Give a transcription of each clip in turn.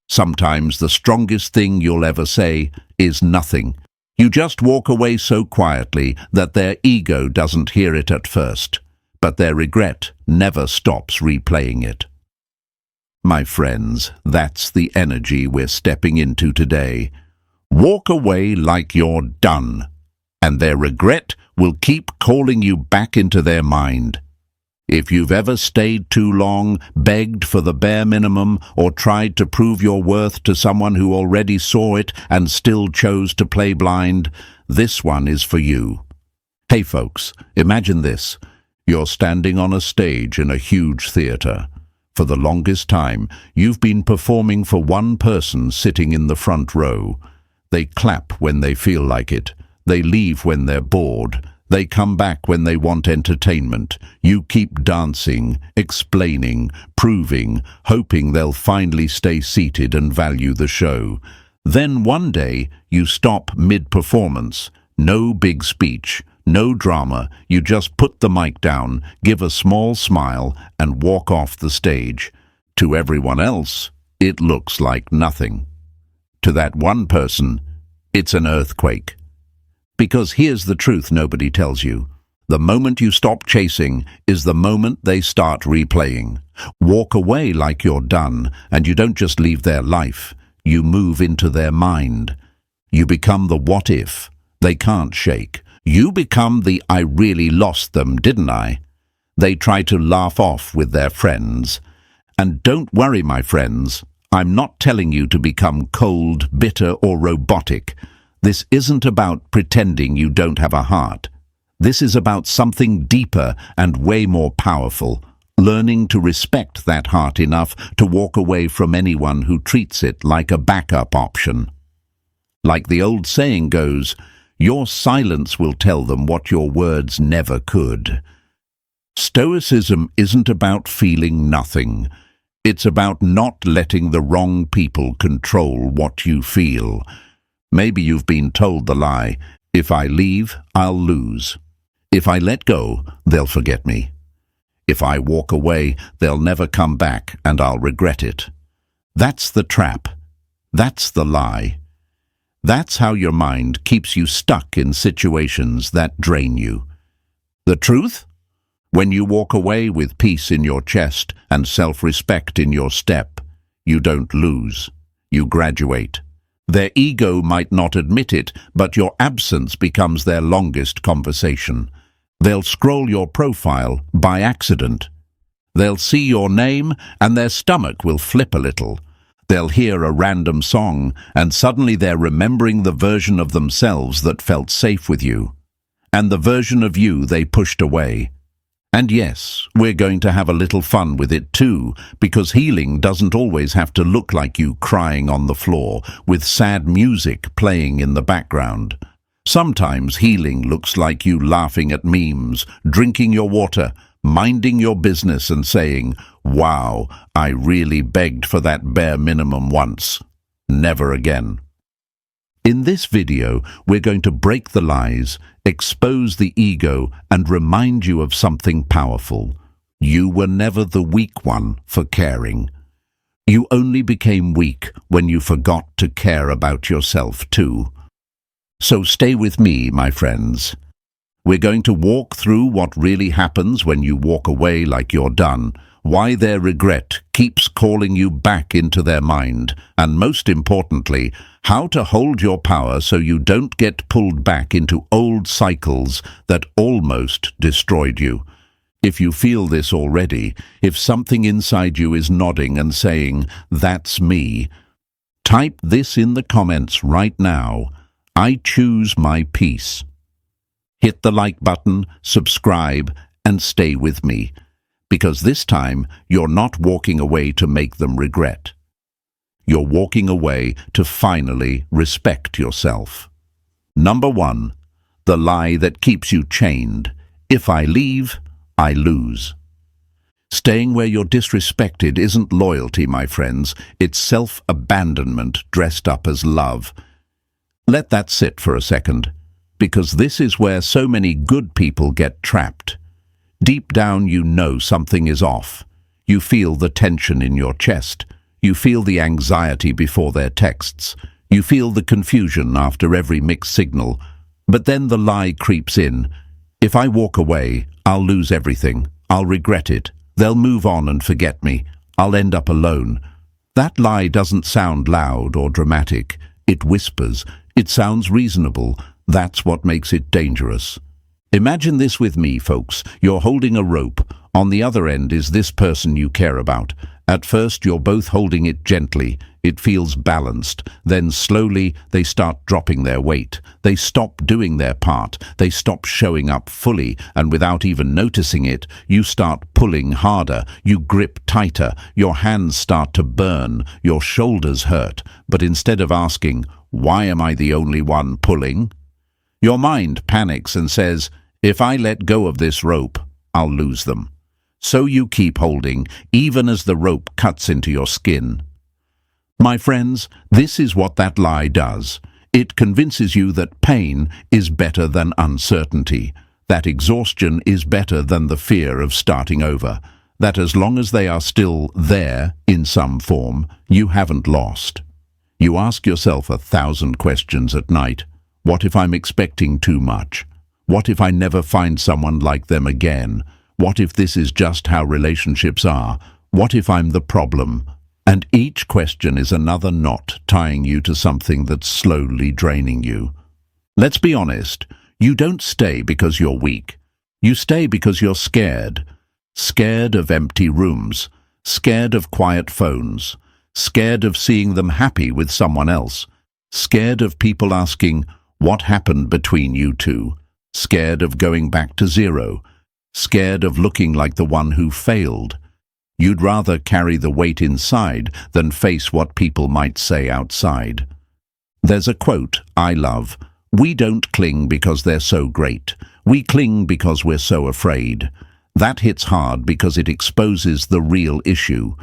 Sometimes the strongest thing you'll ever say is nothing. You just walk away so quietly that their ego doesn't hear it at first, but their regret never stops replaying it. My friends, that's the energy we're stepping into today. Walk away like you're done, and their regret will keep calling you back into their mind. If you've ever stayed too long, begged for the bare minimum, or tried to prove your worth to someone who already saw it and still chose to play blind, this one is for you. Hey folks, imagine this. You're standing on a stage in a huge theater. For the longest time, you've been performing for one person sitting in the front row. They clap when they feel like it. They leave when they're bored. They come back when they want entertainment. You keep dancing, explaining, proving, hoping they'll finally stay seated and value the show. Then one day, you stop mid-performance. No big speech, no drama. You just put the mic down, give a small smile, and walk off the stage. To everyone else, it looks like nothing. To that one person, it's an earthquake. Because here's the truth nobody tells you. The moment you stop chasing is the moment they start replaying. Walk away like you're done, and you don't just leave their life. You move into their mind. You become the what if they can't shake. You become the I really lost them, didn't I? They try to laugh off with their friends. And don't worry, my friends. I'm not telling you to become cold, bitter, or robotic. This isn't about pretending you don't have a heart. This is about something deeper and way more powerful, learning to respect that heart enough to walk away from anyone who treats it like a backup option. Like the old saying goes, your silence will tell them what your words never could. Stoicism isn't about feeling nothing. It's about not letting the wrong people control what you feel. Maybe you've been told the lie, if I leave, I'll lose. If I let go, they'll forget me. If I walk away, they'll never come back and I'll regret it. That's the trap. That's the lie. That's how your mind keeps you stuck in situations that drain you. The truth? When you walk away with peace in your chest and self-respect in your step, you don't lose. You graduate. Their ego might not admit it, but your absence becomes their longest conversation. They'll scroll your profile by accident. They'll see your name and their stomach will flip a little. They'll hear a random song and suddenly they're remembering the version of themselves that felt safe with you, and the version of you they pushed away. And yes, we're going to have a little fun with it too, because healing doesn't always have to look like you crying on the floor with sad music playing in the background. Sometimes healing looks like you laughing at memes, drinking your water, minding your business and saying, wow, I really begged for that bare minimum once. Never again. In this video, we're going to break the lies, expose the ego, and remind you of something powerful. You were never the weak one for caring. You only became weak when you forgot to care about yourself too. So stay with me, my friends. We're going to walk through what really happens when you walk away like you're done, why their regret keeps calling you back into their mind, and most importantly, how to hold your power so you don't get pulled back into old cycles that almost destroyed you. If you feel this already, if something inside you is nodding and saying, "That's me," type this in the comments right now. I choose my peace. Hit the like button, subscribe, and stay with me. Because this time, you're not walking away to make them regret. You're walking away to finally respect yourself. Number 1, the lie that keeps you chained. If I leave, I lose. Staying where you're disrespected isn't loyalty, my friends. It's self-abandonment dressed up as love. Let that sit for a second, because this is where so many good people get trapped. Deep down you know something is off. You feel the tension in your chest. You feel the anxiety before their texts. You feel the confusion after every mixed signal. But then the lie creeps in. If I walk away, I'll lose everything. I'll regret it. They'll move on and forget me. I'll end up alone. That lie doesn't sound loud or dramatic. It whispers. It sounds reasonable. That's what makes it dangerous. Imagine this with me, folks. You're holding a rope. On the other end is this person you care about. At first, you're both holding it gently. It feels balanced. Then slowly, they start dropping their weight. They stop doing their part. They stop showing up fully, and without even noticing it, you start pulling harder. You grip tighter. Your hands start to burn. Your shoulders hurt. But instead of asking, "Why am I the only one pulling?" your mind panics and says, "If I let go of this rope, I'll lose them." So you keep holding, even as the rope cuts into your skin. My friends, this is what that lie does. It convinces you that pain is better than uncertainty, that exhaustion is better than the fear of starting over, that as long as they are still there in some form, you haven't lost. You ask yourself 1,000 questions at night. What if I'm expecting too much? What if I never find someone like them again? What if this is just how relationships are? What if I'm the problem? And each question is another knot tying you to something that's slowly draining you. Let's be honest, you don't stay because you're weak. You stay because you're scared. Scared of empty rooms, scared of quiet phones, scared of seeing them happy with someone else, scared of people asking, "What happened between you two?" Scared of going back to zero, scared of looking like the one who failed. You'd rather carry the weight inside than face what people might say outside. There's a quote I love: "We don't cling because they're so great. We cling because we're so afraid." That hits hard because it exposes the real issue.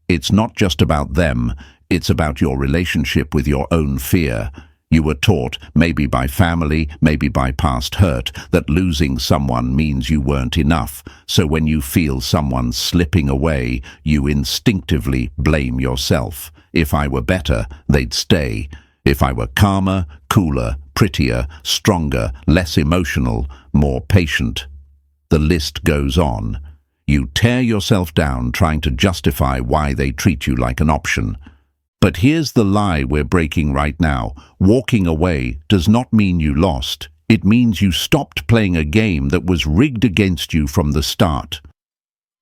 It's not just about them, it's about your relationship with your own fear. You were taught, maybe by family, maybe by past hurt, that losing someone means you weren't enough. So when you feel someone slipping away, you instinctively blame yourself. If I were better, they'd stay. If I were calmer, cooler, prettier, stronger, less emotional, more patient. The list goes on. You tear yourself down trying to justify why they treat you like an option. But here's the lie we're breaking right now. Walking away does not mean you lost. It means you stopped playing a game that was rigged against you from the start.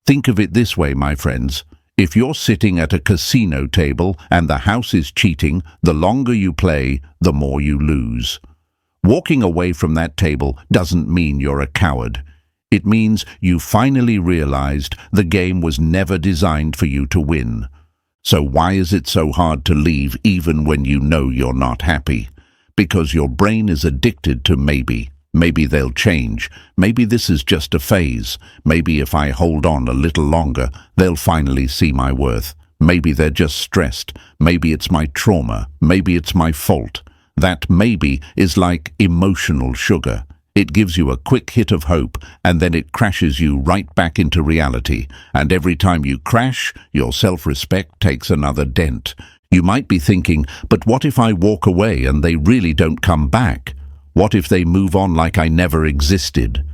Think of it this way, my friends. If you're sitting at a casino table and the house is cheating, the longer you play, the more you lose. Walking away from that table doesn't mean you're a coward. It means you finally realized the game was never designed for you to win. So why is it so hard to leave even when you know you're not happy? Because your brain is addicted to maybe. Maybe they'll change. Maybe this is just a phase. Maybe if I hold on a little longer, they'll finally see my worth. Maybe they're just stressed. Maybe it's my trauma. Maybe it's my fault. That maybe is like emotional sugar. It gives you a quick hit of hope, and then it crashes you right back into reality. And every time you crash, your self-respect takes another dent. You might be thinking, but what if I walk away and they really don't come back? What if they move on like I never existed?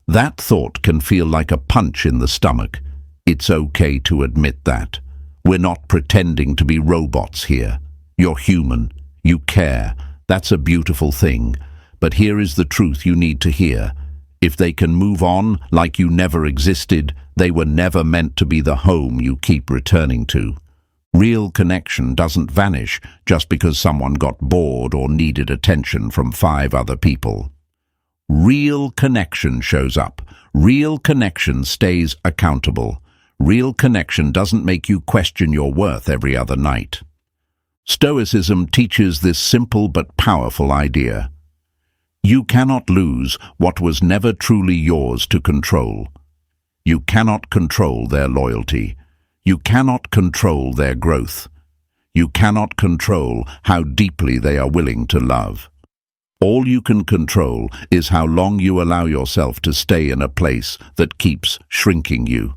That thought can feel like a punch in the stomach. It's okay to admit that. We're not pretending to be robots here. You're human. You care. That's a beautiful thing. But here is the truth you need to hear. If they can move on like you never existed, they were never meant to be the home you keep returning to. Real connection doesn't vanish just because someone got bored or needed attention from 5 other people. Real connection shows up. Real connection stays accountable. Real connection doesn't make you question your worth every other night. Stoicism teaches this simple but powerful idea. You cannot lose what was never truly yours to control. You cannot control their loyalty. You cannot control their growth. You cannot control how deeply they are willing to love. All you can control is how long you allow yourself to stay in a place that keeps shrinking you.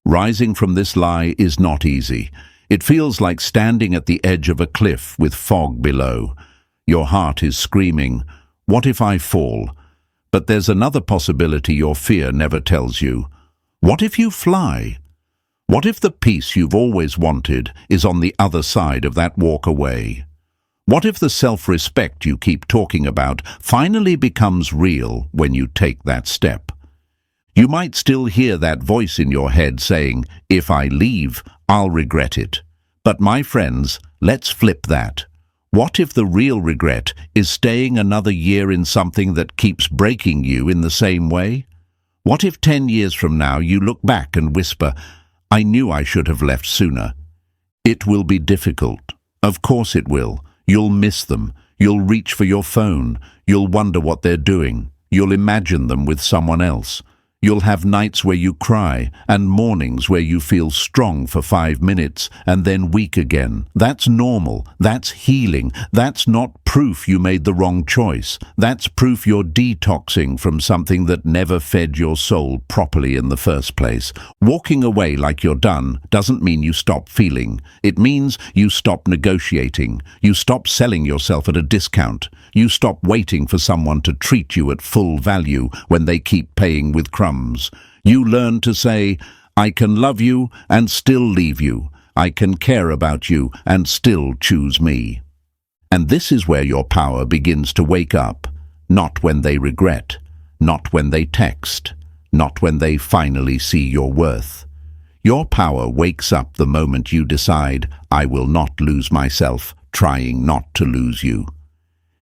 Rising from this lie is not easy. It feels like standing at the edge of a cliff with fog below. Your heart is screaming, "What if I fall?" But there's another possibility your fear never tells you. What if you fly? What if the peace you've always wanted is on the other side of that walk away? What if the self-respect you keep talking about finally becomes real when you take that step? You might still hear that voice in your head saying, "If I leave, I'll regret it." But my friends, let's flip that. What if the real regret is staying another year in something that keeps breaking you in the same way? What if 10 years from now you look back and whisper, "I knew I should have left sooner"? It will be difficult. Of course it will. You'll miss them. You'll reach for your phone. You'll wonder what they're doing. You'll imagine them with someone else. You'll have nights where you cry and mornings where you feel strong for 5 minutes and then weak again. That's normal. That's healing. That's not proof you made the wrong choice. That's proof you're detoxing from something that never fed your soul properly in the first place. Walking away like you're done doesn't mean you stop feeling. It means you stop negotiating. You stop selling yourself at a discount. You stop waiting for someone to treat you at full value when they keep paying with crumbs. You learn to say, "I can love you and still leave you. I can care about you and still choose me." And this is where your power begins to wake up. Not when they regret, not when they text, not when they finally see your worth. Your power wakes up the moment you decide, "I will not lose myself, trying not to lose you."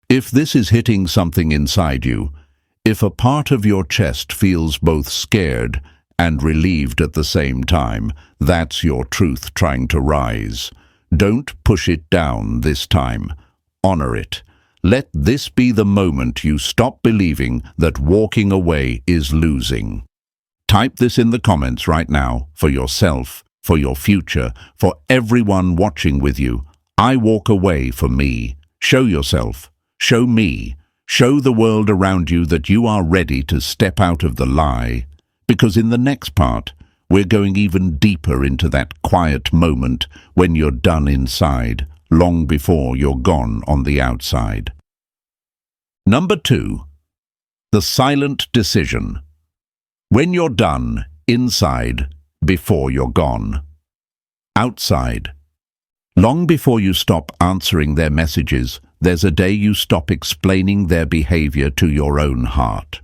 If this is hitting something inside you, if a part of your chest feels both scared and relieved at the same time, that's your truth trying to rise. Don't push it down this time. Honor it. Let this be the moment you stop believing that walking away is losing. Type this in the comments right now, for yourself, for your future, for everyone watching with you. I walk away for me. Show yourself. Show me. Show the world around you that you are ready to step out of the lie. Because in the next part, we're going even deeper into that quiet moment when you're done inside, long before you're gone on the outside. Number 2. The silent decision. When you're done, inside, before you're gone. Outside. Long before you stop answering their messages, there's a day you stop explaining their behavior to your own heart.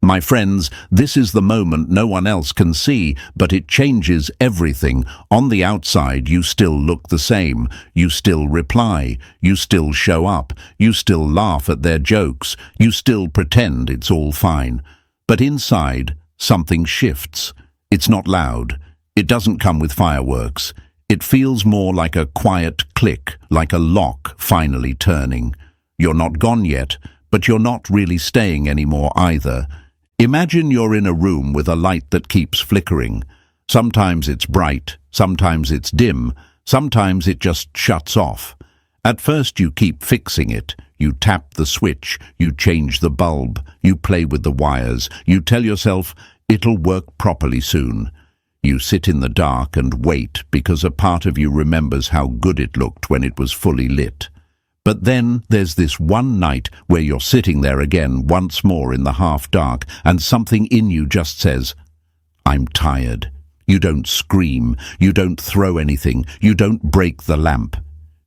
My friends, this is the moment no one else can see, but it changes everything. On the outside, you still look the same. You still reply. You still show up. You still laugh at their jokes. You still pretend it's all fine. But inside, something shifts. It's not loud. It doesn't come with fireworks. It feels more like a quiet click, like a lock finally turning. You're not gone yet, but you're not really staying anymore either. Imagine you're in a room with a light that keeps flickering. Sometimes it's bright, sometimes it's dim, sometimes it just shuts off. At first you keep fixing it. You tap the switch, you change the bulb, you play with the wires, you tell yourself, "It'll work properly soon." You sit in the dark and wait because a part of you remembers how good it looked when it was fully lit. But then there's this one night where you're sitting there again once more in the half-dark and something in you just says, "I'm tired." You don't scream, you don't throw anything, you don't break the lamp.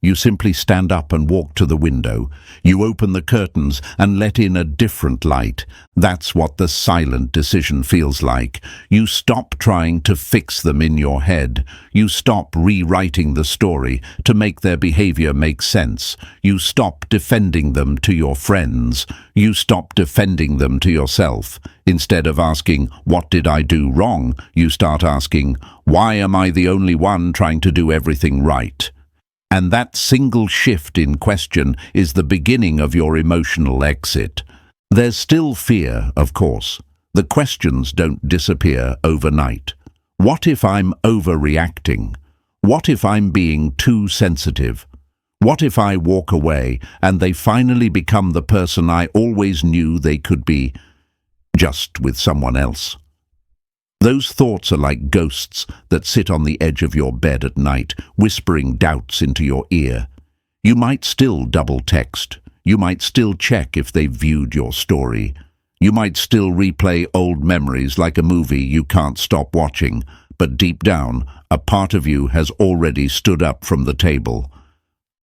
You simply stand up and walk to the window. You open the curtains and let in a different light. That's what the silent decision feels like. You stop trying to fix them in your head. You stop rewriting the story to make their behavior make sense. You stop defending them to your friends. You stop defending them to yourself. Instead of asking, "What did I do wrong?" you start asking, "Why am I the only one trying to do everything right?" And that single shift in question is the beginning of your emotional exit. There's still fear, of course. The questions don't disappear overnight. What if I'm overreacting? What if I'm being too sensitive? What if I walk away and they finally become the person I always knew they could be, just with someone else? Those thoughts are like ghosts that sit on the edge of your bed at night, whispering doubts into your ear. You might still double text. You might still check if they've viewed your story. You might still replay old memories like a movie you can't stop watching, but deep down, a part of you has already stood up from the table.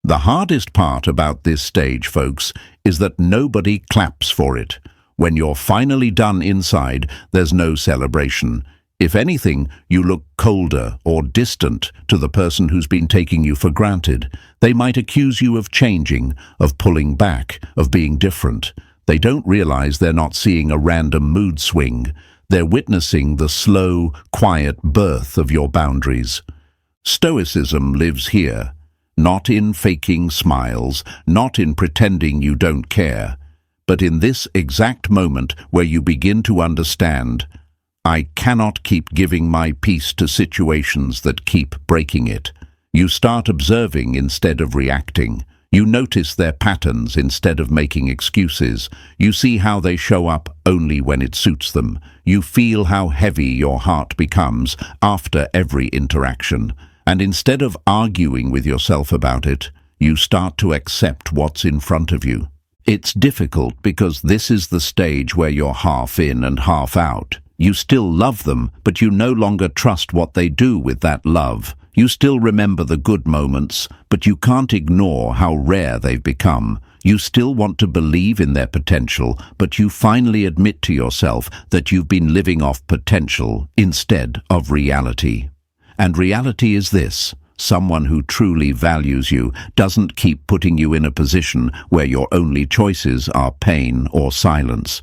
The hardest part about this stage, folks, is that nobody claps for it. When you're finally done inside, there's no celebration. If anything, you look colder or distant to the person who's been taking you for granted. They might accuse you of changing, of pulling back, of being different. They don't realize they're not seeing a random mood swing. They're witnessing the slow, quiet birth of your boundaries. Stoicism lives here, not in faking smiles, not in pretending you don't care, but in this exact moment where you begin to understand, I cannot keep giving my peace to situations that keep breaking it. You start observing instead of reacting. You notice their patterns instead of making excuses. You see how they show up only when it suits them. You feel how heavy your heart becomes after every interaction. And instead of arguing with yourself about it, you start to accept what's in front of you. It's difficult because this is the stage where you're half in and half out. You still love them, but you no longer trust what they do with that love. You still remember the good moments, but you can't ignore how rare they've become. You still want to believe in their potential, but you finally admit to yourself that you've been living off potential instead of reality. And reality is this: someone who truly values you doesn't keep putting you in a position where your only choices are pain or silence.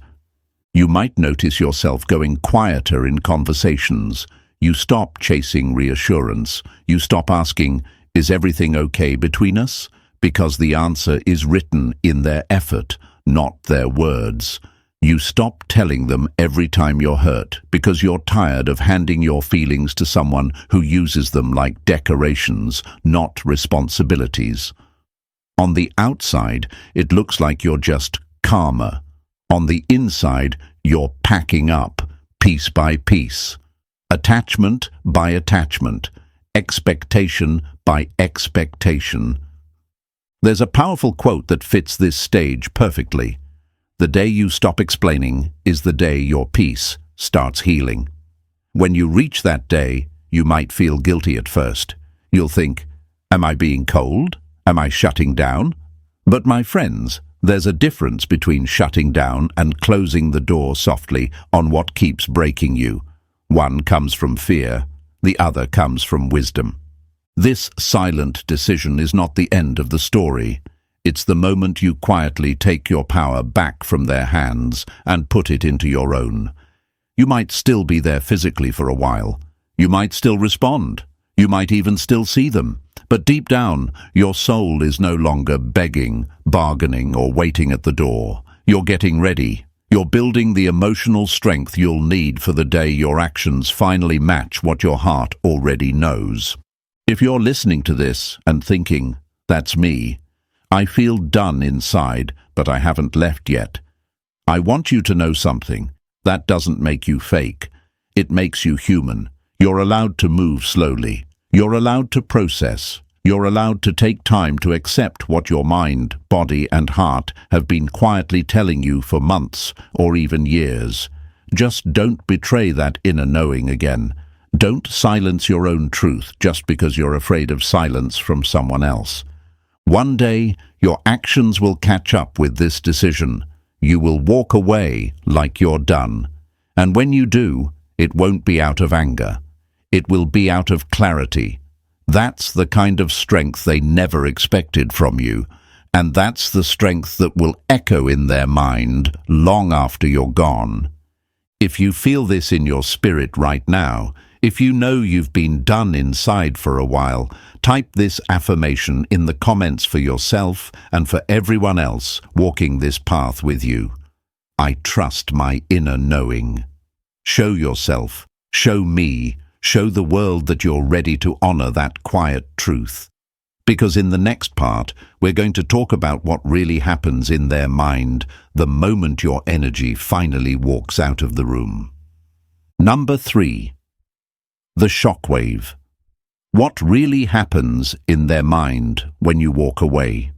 You might notice yourself going quieter in conversations. You stop chasing reassurance. You stop asking, is everything okay between us? Because the answer is written in their effort, not their words. You stop telling them every time you're hurt because you're tired of handing your feelings to someone who uses them like decorations, not responsibilities. On the outside, it looks like you're just calmer. On the inside, you're packing up, piece by piece. Attachment by attachment, expectation by expectation. There's a powerful quote that fits this stage perfectly. The day you stop explaining is the day your peace starts healing. When you reach that day, you might feel guilty at first. You'll think, am I being cold? Am I shutting down? But my friends, there's a difference between shutting down and closing the door softly on what keeps breaking you. One comes from fear, the other comes from wisdom. This silent decision is not the end of the story. It's the moment you quietly take your power back from their hands and put it into your own. You might still be there physically for a while. You might still respond. You might even still see them. But deep down, your soul is no longer begging, bargaining, or waiting at the door. You're getting ready. You're building the emotional strength you'll need for the day your actions finally match what your heart already knows. If you're listening to this and thinking, that's me, I feel done inside, but I haven't left yet, I want you to know something. That doesn't make you fake. It makes you human. You're allowed to move slowly. You're allowed to process. You're allowed to take time to accept what your mind, body, and heart have been quietly telling you for months or even years. Just don't betray that inner knowing again. Don't silence your own truth just because you're afraid of silence from someone else. One day, your actions will catch up with this decision. You will walk away like you're done. And when you do, it won't be out of anger. It will be out of clarity. That's the kind of strength they never expected from you, and that's the strength that will echo in their mind long after you're gone. If you feel this in your spirit right now, if you know you've been done inside for a while, type this affirmation in the comments for yourself and for everyone else walking this path with you. I trust my inner knowing. Show yourself, show me, show the world that you're ready to honor that quiet truth. Because in the next part, we're going to talk about what really happens in their mind the moment your energy finally walks out of the room. Number 3. The shockwave. What really happens in their mind when you walk away?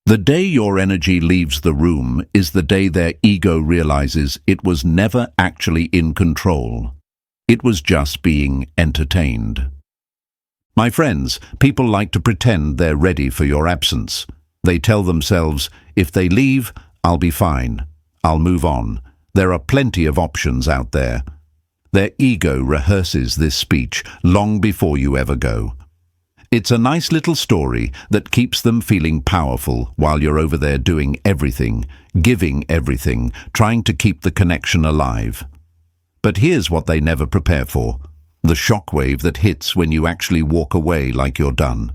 The day your energy leaves the room is the day their ego realizes it was never actually in control. It was just being entertained. My friends, people like to pretend they're ready for your absence. They tell themselves, if they leave, I'll be fine. I'll move on. There are plenty of options out there. Their ego rehearses this speech long before you ever go. It's a nice little story that keeps them feeling powerful while you're over there doing everything, giving everything, trying to keep the connection alive. But here's what they never prepare for: the shockwave that hits when you actually walk away like you're done.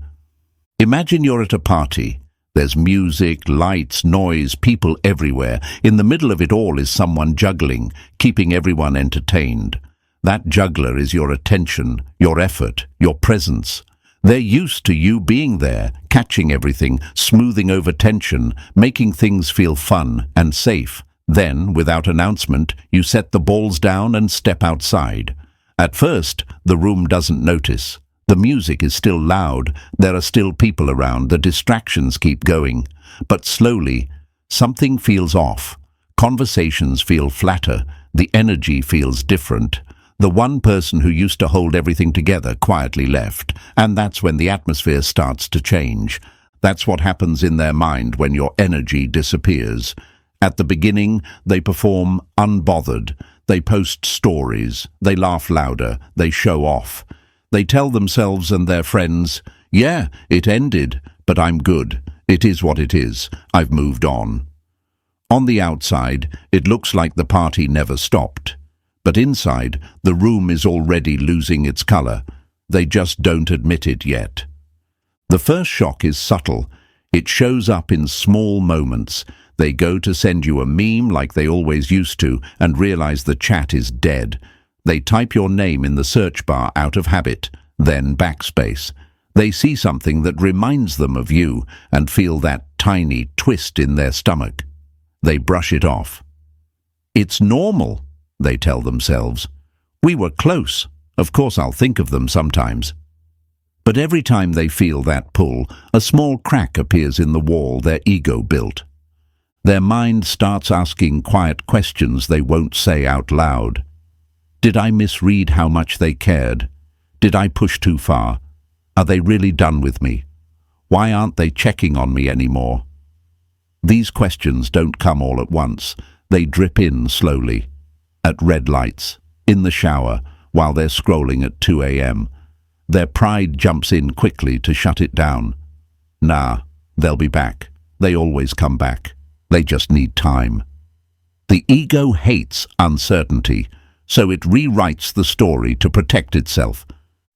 Imagine you're at a party. There's music, lights, noise, people everywhere. In the middle of it all is someone juggling, keeping everyone entertained. That juggler is your attention, your effort, your presence. They're used to you being there, catching everything, smoothing over tension, making things feel fun and safe. Then, without announcement, you set the balls down and step outside. At first, the room doesn't notice. The music is still loud, there are still people around, the distractions keep going. But slowly, something feels off. Conversations feel flatter, the energy feels different. The one person who used to hold everything together quietly left, and that's when the atmosphere starts to change. That's what happens in their mind when your energy disappears. At the beginning, they perform unbothered. They post stories, they laugh louder, they show off. They tell themselves and their friends, yeah, it ended, but I'm good. It is what it is. I've moved on. On the outside, it looks like the party never stopped. But inside, the room is already losing its color. They just don't admit it yet. The first shock is subtle. It shows up in small moments. They go to send you a meme like they always used to and realize the chat is dead. They type your name in the search bar out of habit, then backspace. They see something that reminds them of you and feel that tiny twist in their stomach. They brush it off. It's normal, they tell themselves. We were close. Of course I'll think of them sometimes. But every time they feel that pull, a small crack appears in the wall their ego built. Their mind starts asking quiet questions they won't say out loud. Did I misread how much they cared? Did I push too far? Are they really done with me? Why aren't they checking on me anymore? These questions don't come all at once. They drip in slowly. At red lights, in the shower, while they're scrolling at 2 a.m. Their pride jumps in quickly to shut it down. Nah, they'll be back. They always come back. They just need time. The ego hates uncertainty, so it rewrites the story to protect itself.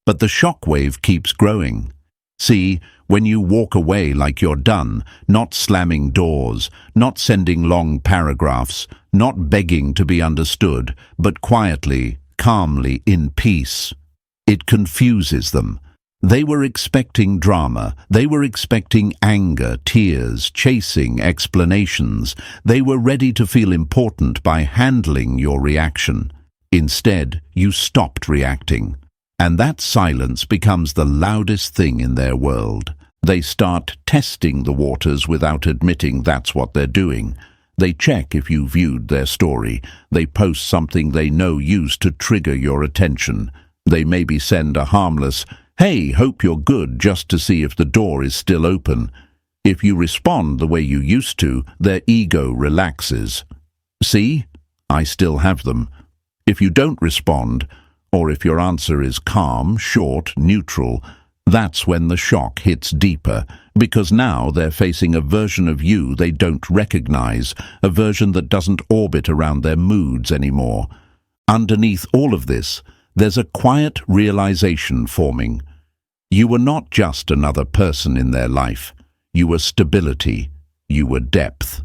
But the shockwave keeps growing. See, when you walk away like you're done, not slamming doors, not sending long paragraphs, not begging to be understood, but quietly, calmly, in peace, it confuses them. They were expecting drama. They were expecting anger, tears, chasing explanations. They were ready to feel important by handling your reaction. Instead, you stopped reacting. And that silence becomes the loudest thing in their world. They start testing the waters without admitting that's what they're doing. They check if you viewed their story. They post something they know used to trigger your attention. They maybe send a harmless, "Hey, hope you're good," just to see if the door is still open. If you respond the way you used to, their ego relaxes. See? I still have them. If you don't respond, or if your answer is calm, short, neutral, that's when the shock hits deeper, because now they're facing a version of you they don't recognize, a version that doesn't orbit around their moods anymore. Underneath all of this, there's a quiet realization forming. You were not just another person in their life. You were stability. You were depth.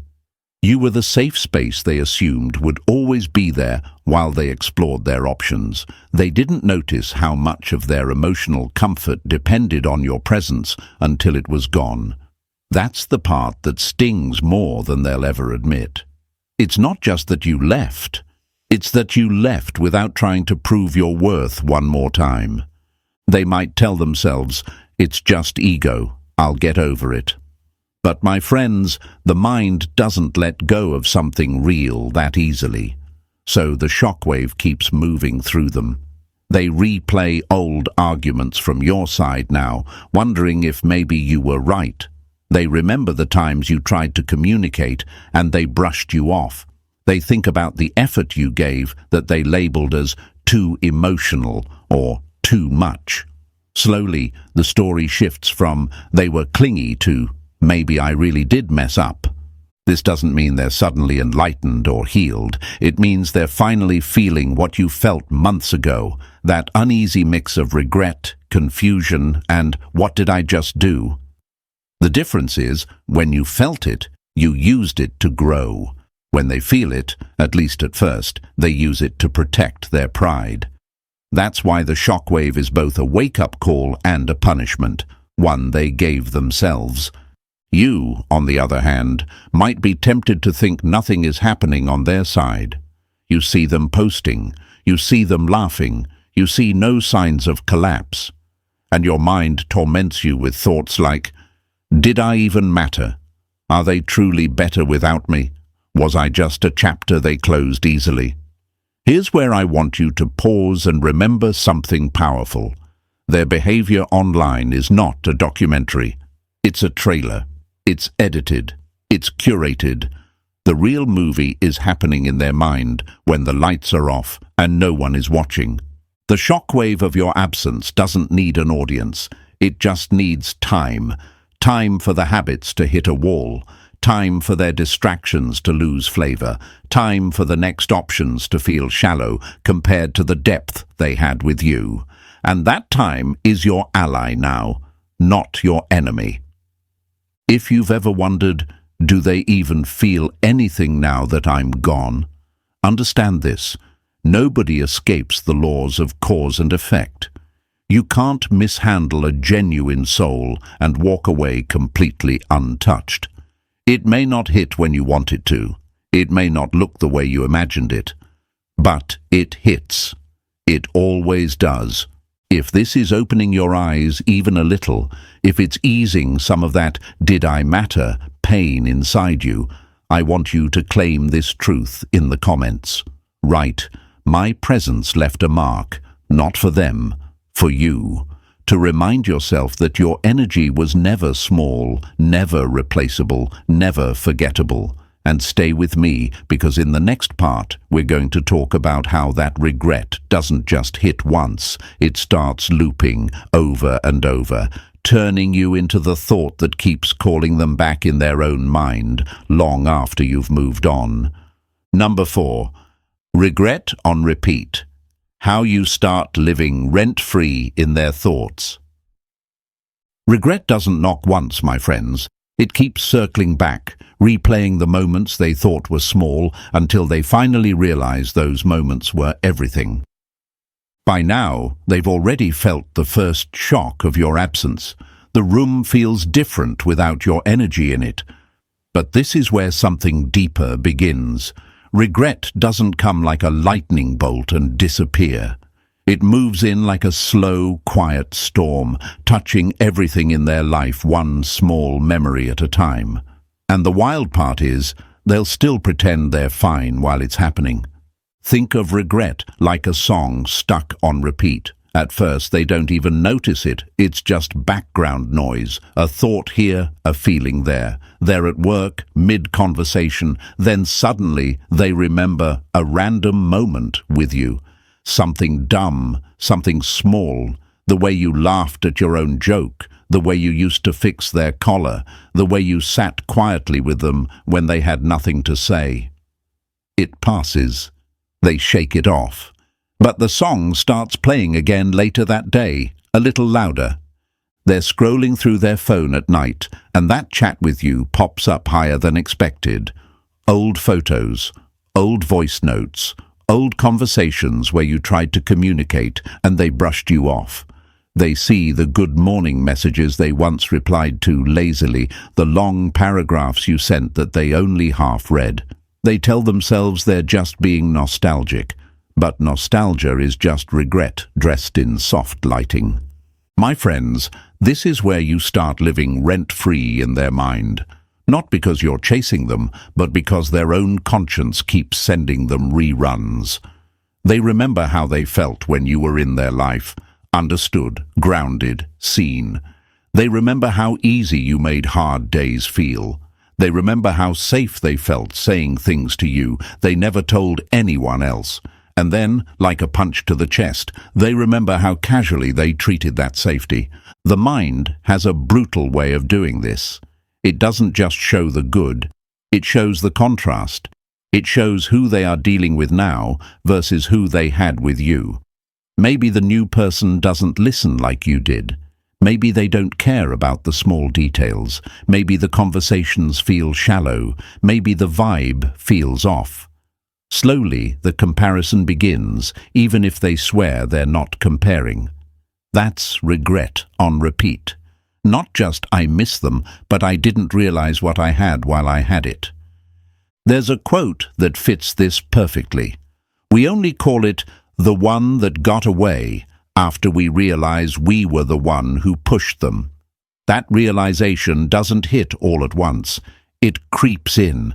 You were the safe space they assumed would always be there while they explored their options. They didn't notice how much of their emotional comfort depended on your presence until it was gone. That's the part that stings more than they'll ever admit. It's not just that you left. It's that you left without trying to prove your worth one more time. They might tell themselves, "It's just ego, I'll get over it." But my friends, the mind doesn't let go of something real that easily. So the shockwave keeps moving through them. They replay old arguments from your side now, wondering if maybe you were right. They remember the times you tried to communicate and they brushed you off. They think about the effort you gave that they labeled as too emotional or too much. Slowly, the story shifts from "they were clingy" to "maybe I really did mess up." This doesn't mean they're suddenly enlightened or healed. It means they're finally feeling what you felt months ago, that uneasy mix of regret, confusion, and "what did I just do?" The difference is, when you felt it, you used it to grow. When they feel it, at least at first, they use it to protect their pride. That's why the shockwave is both a wake-up call and a punishment, one they gave themselves. You, on the other hand, might be tempted to think nothing is happening on their side. You see them posting, you see them laughing, you see no signs of collapse. And your mind torments you with thoughts like, "Did I even matter? Are they truly better without me? Was I just a chapter they closed easily?" Here's where I want you to pause and remember something powerful. Their behavior online is not a documentary. It's a trailer. It's edited. It's curated. The real movie is happening in their mind when the lights are off and no one is watching. The shockwave of your absence doesn't need an audience. It just needs time. Time for the habits to hit a wall. Time for their distractions to lose flavor. Time for the next options to feel shallow compared to the depth they had with you. And that time is your ally now, not your enemy. If you've ever wondered, do they even feel anything now that I'm gone? Understand this. Nobody escapes the laws of cause and effect. You can't mishandle a genuine soul and walk away completely untouched. It may not hit when you want it to. It may not look the way you imagined it. But it hits. It always does. If this is opening your eyes even a little, if it's easing some of that "did I matter" pain inside you, I want you to claim this truth in the comments. Write, "My presence left a mark, not for them, for you." To remind yourself that your energy was never small, never replaceable, never forgettable. And stay with me, because in the next part, we're going to talk about how that regret doesn't just hit once. It starts looping over and over, turning you into the thought that keeps calling them back in their own mind, long after you've moved on. Number 4. Regret on repeat. How you start living rent-free in their thoughts. Regret doesn't knock once, my friends. It keeps circling back, replaying the moments they thought were small until they finally realize those moments were everything. By now, they've already felt the first shock of your absence. The room feels different without your energy in it. But this is where something deeper begins. Regret doesn't come like a lightning bolt and disappear. It moves in like a slow, quiet storm, touching everything in their life, one small memory at a time. And the wild part is, they'll still pretend they're fine while it's happening. Think of regret like a song stuck on repeat. At first, they don't even notice it. It's just background noise, a thought here, a feeling there. They're at work, mid-conversation, then suddenly they remember a random moment with you. Something dumb, something small, the way you laughed at your own joke, the way you used to fix their collar, the way you sat quietly with them when they had nothing to say. It passes. They shake it off. But the song starts playing again later that day, a little louder. They're scrolling through their phone at night, and that chat with you pops up higher than expected. Old photos, old voice notes, old conversations where you tried to communicate and they brushed you off. They see the good morning messages they once replied to lazily, the long paragraphs you sent that they only half read. They tell themselves they're just being nostalgic, but nostalgia is just regret dressed in soft lighting. My friends, this is where you start living rent-free in their mind. Not because you're chasing them, but because their own conscience keeps sending them reruns. They remember how they felt when you were in their life, understood, grounded, seen. They remember how easy you made hard days feel. They remember how safe they felt saying things to you they never told anyone else. And then, like a punch to the chest, they remember how casually they treated that safety. The mind has a brutal way of doing this. It doesn't just show the good, it shows the contrast. It shows who they are dealing with now versus who they had with you. Maybe the new person doesn't listen like you did. Maybe they don't care about the small details. Maybe the conversations feel shallow. Maybe the vibe feels off. Slowly, the comparison begins, even if they swear they're not comparing. That's regret on repeat. Not just I miss them, but I didn't realize what I had while I had it. There's a quote that fits this perfectly. We only call it the one that got away after we realize we were the one who pushed them. That realization doesn't hit all at once. It creeps in.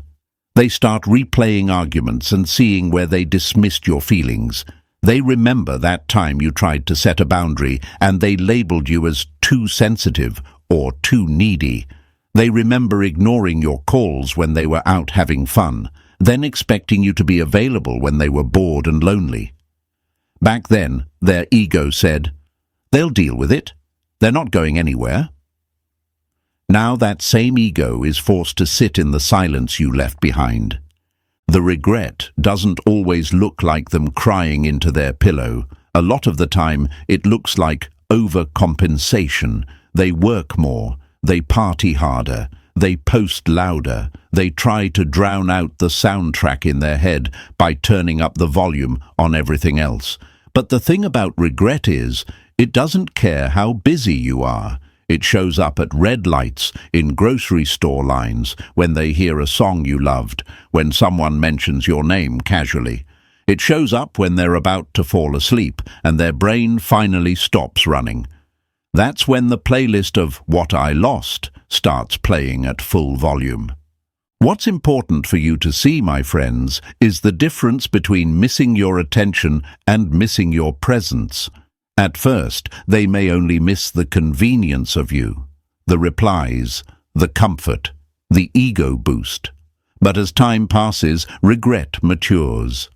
They start replaying arguments and seeing where they dismissed your feelings. They remember that time you tried to set a boundary and they labeled you as too sensitive or too needy. They remember ignoring your calls when they were out having fun, then expecting you to be available when they were bored and lonely. Back then, their ego said, "They'll deal with it. They're not going anywhere." Now that same ego is forced to sit in the silence you left behind. The regret doesn't always look like them crying into their pillow. A lot of the time, it looks like overcompensation. They work more, they party harder, they post louder, they try to drown out the soundtrack in their head by turning up the volume on everything else. But the thing about regret is, it doesn't care how busy you are. It shows up at red lights, in grocery store lines, when they hear a song you loved, when someone mentions your name casually. It shows up when they're about to fall asleep and their brain finally stops running. That's when the playlist of What I Lost starts playing at full volume. What's important for you to see, my friends, is the difference between missing your attention and missing your presence. At first, they may only miss the convenience of you, the replies, the comfort, the ego boost. But as time passes, regret matures.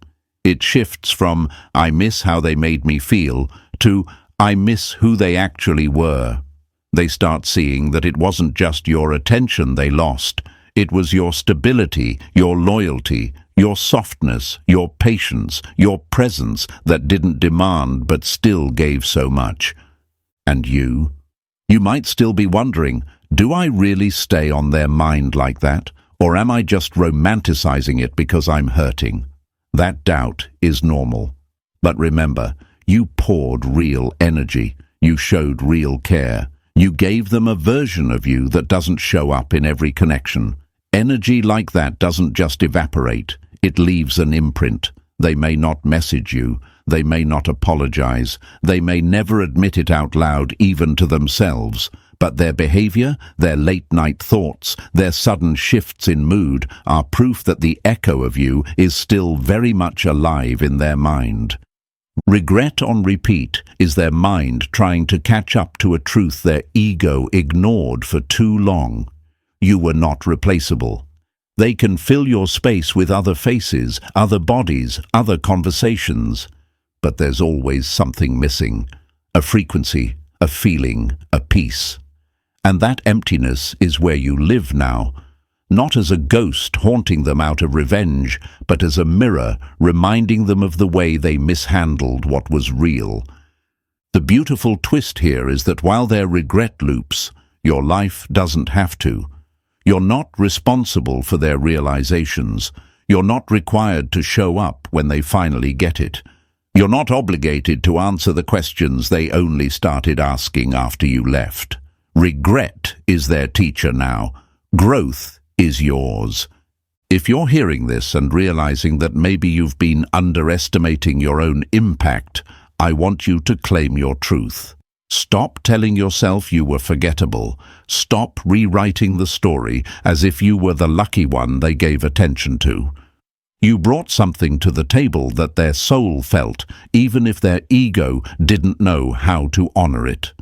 It shifts from, "I miss how they made me feel," to, "I miss who they actually were." They start seeing that it wasn't just your attention they lost. It was your stability, your loyalty, your softness, your patience, your presence that didn't demand but still gave so much. And you? You might still be wondering, do I really stay on their mind like that? Or am I just romanticizing it because I'm hurting? That doubt is normal. But remember, you poured real energy. You showed real care. You gave them a version of you that doesn't show up in every connection. Energy like that doesn't just evaporate. It leaves an imprint. They may not message you. They may not apologize. They may never admit it out loud, even to themselves. But their behavior, their late-night thoughts, their sudden shifts in mood are proof that the echo of you is still very much alive in their mind. Regret on repeat is their mind trying to catch up to a truth their ego ignored for too long. You were not replaceable. They can fill your space with other faces, other bodies, other conversations. But there's always something missing. A frequency, a feeling, a peace. And that emptiness is where you live now. Not as a ghost haunting them out of revenge, but as a mirror reminding them of the way they mishandled what was real. The beautiful twist here is that while they're regret loops, your life doesn't have to. You're not responsible for their realizations. You're not required to show up when they finally get it. You're not obligated to answer the questions they only started asking after you left. Regret is their teacher now. Growth is yours. If you're hearing this and realizing that maybe you've been underestimating your own impact, I want you to claim your truth. Stop telling yourself you were forgettable. Stop rewriting the story as if you were the lucky one they gave attention to. You brought something to the table that their soul felt, even if their ego didn't know how to honor it.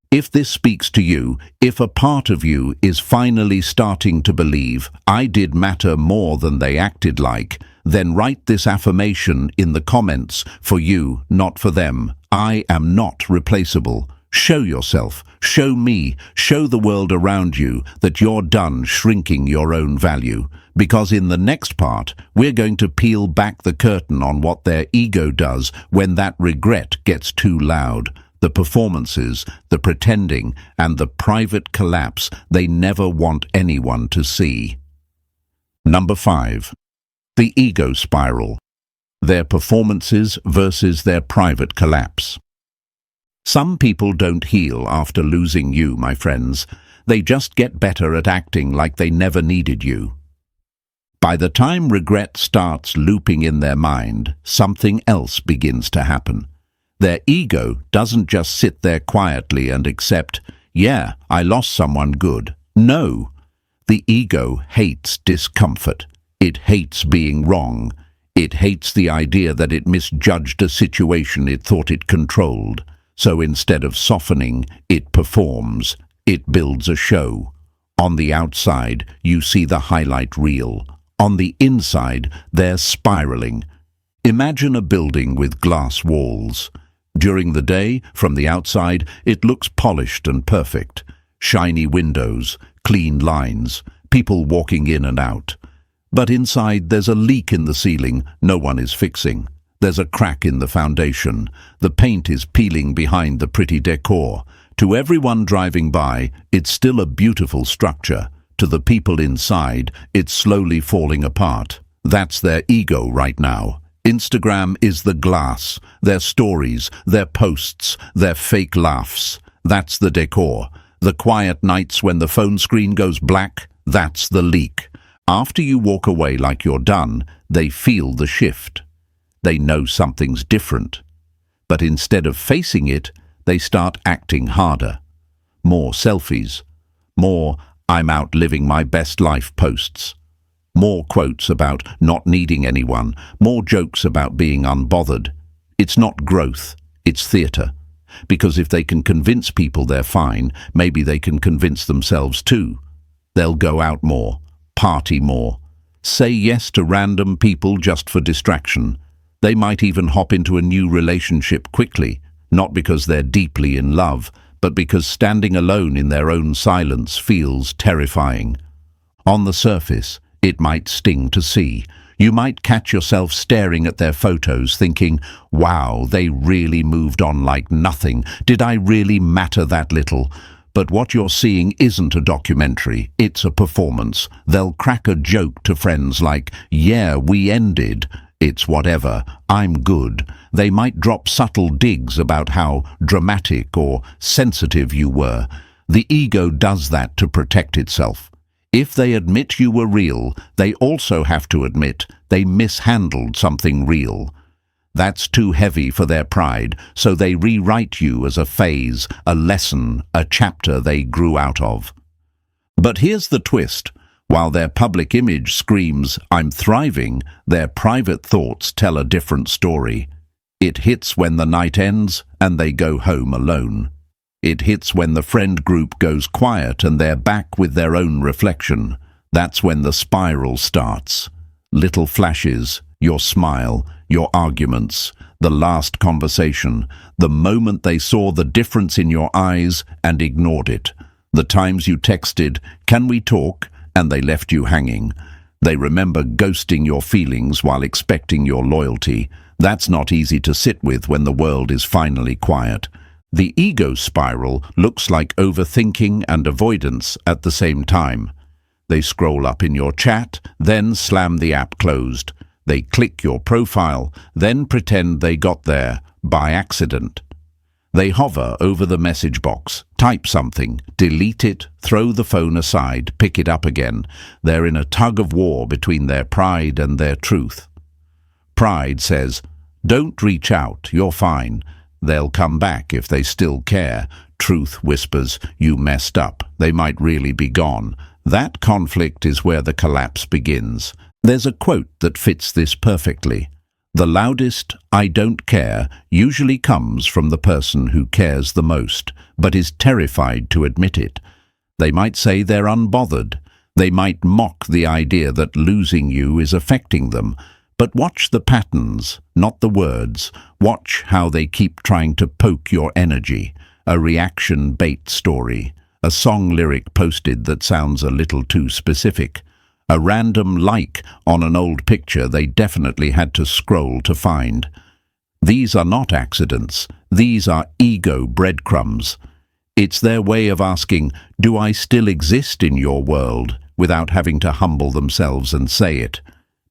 If this speaks to you, if a part of you is finally starting to believe, I did matter more than they acted like, then write this affirmation in the comments for you, not for them. I am not replaceable. Show yourself, show me, show the world around you that you're done shrinking your own value. Because in the next part, we're going to peel back the curtain on what their ego does when that regret gets too loud. The performances, the pretending, and the private collapse they never want anyone to see. Number 5. The ego spiral. Their performances versus their private collapse. Some people don't heal after losing you, my friends. They just get better at acting like they never needed you. By the time regret starts looping in their mind, something else begins to happen. Their ego doesn't just sit there quietly and accept, yeah, I lost someone good. No, the ego hates discomfort. It hates being wrong. It hates the idea that it misjudged a situation it thought it controlled. So instead of softening, it performs. It builds a show. On the outside, you see the highlight reel. On the inside, they're spiraling. Imagine a building with glass walls. During the day, from the outside, it looks polished and perfect. Shiny windows, clean lines, people walking in and out. But inside, there's a leak in the ceiling no one is fixing. There's a crack in the foundation. The paint is peeling behind the pretty decor. To everyone driving by, it's still a beautiful structure. To the people inside, it's slowly falling apart. That's their ego right now. Instagram is the glass, their stories, their posts, their fake laughs. That's the decor. The quiet nights when the phone screen goes black, that's the leak. After you walk away like you're done, they feel the shift. They know something's different. But instead of facing it, they start acting harder. More selfies. More I'm out living my best life posts. More quotes about not needing anyone, more jokes about being unbothered. It's not growth, it's theatre. Because if they can convince people they're fine, maybe they can convince themselves too. They'll go out more, party more, say yes to random people just for distraction. They might even hop into a new relationship quickly, not because they're deeply in love, but because standing alone in their own silence feels terrifying. On the surface, it might sting to see. You might catch yourself staring at their photos thinking, wow, they really moved on like nothing. Did I really matter that little? But what you're seeing isn't a documentary, it's a performance. They'll crack a joke to friends like, yeah, we ended. It's whatever, I'm good. They might drop subtle digs about how dramatic or sensitive you were. The ego does that to protect itself. If they admit you were real, they also have to admit they mishandled something real. That's too heavy for their pride, so they rewrite you as a phase, a lesson, a chapter they grew out of. But here's the twist. While their public image screams, I'm thriving, their private thoughts tell a different story. It hits when the night ends and they go home alone. It hits when the friend group goes quiet and they're back with their own reflection. That's when the spiral starts. Little flashes, your smile, your arguments, the last conversation, the moment they saw the difference in your eyes and ignored it. The times you texted, "Can we talk?" and they left you hanging. They remember ghosting your feelings while expecting your loyalty. That's not easy to sit with when the world is finally quiet. The ego spiral looks like overthinking and avoidance at the same time. They scroll up in your chat, then slam the app closed. They click your profile, then pretend they got there by accident. They hover over the message box, Type something, delete it, throw the phone aside, pick it up again. They're in a tug of war between their pride and their truth. Pride says, "Don't reach out, you're fine. They'll come back if they still care." Truth whispers, "You messed up. They might really be gone." That conflict is where the collapse begins. There's a quote that fits this perfectly. The loudest "I don't care" usually comes from the person who cares the most, but is terrified to admit it. They might say they're unbothered. They might mock the idea that losing you is affecting them. But watch the patterns, not the words. Watch how they keep trying to poke your energy. A reaction bait story. A song lyric posted that sounds a little too specific. A random like on an old picture they definitely had to scroll to find. These are not accidents. These are ego breadcrumbs. It's their way of asking, "Do I still exist in your world?" without having to humble themselves and say it.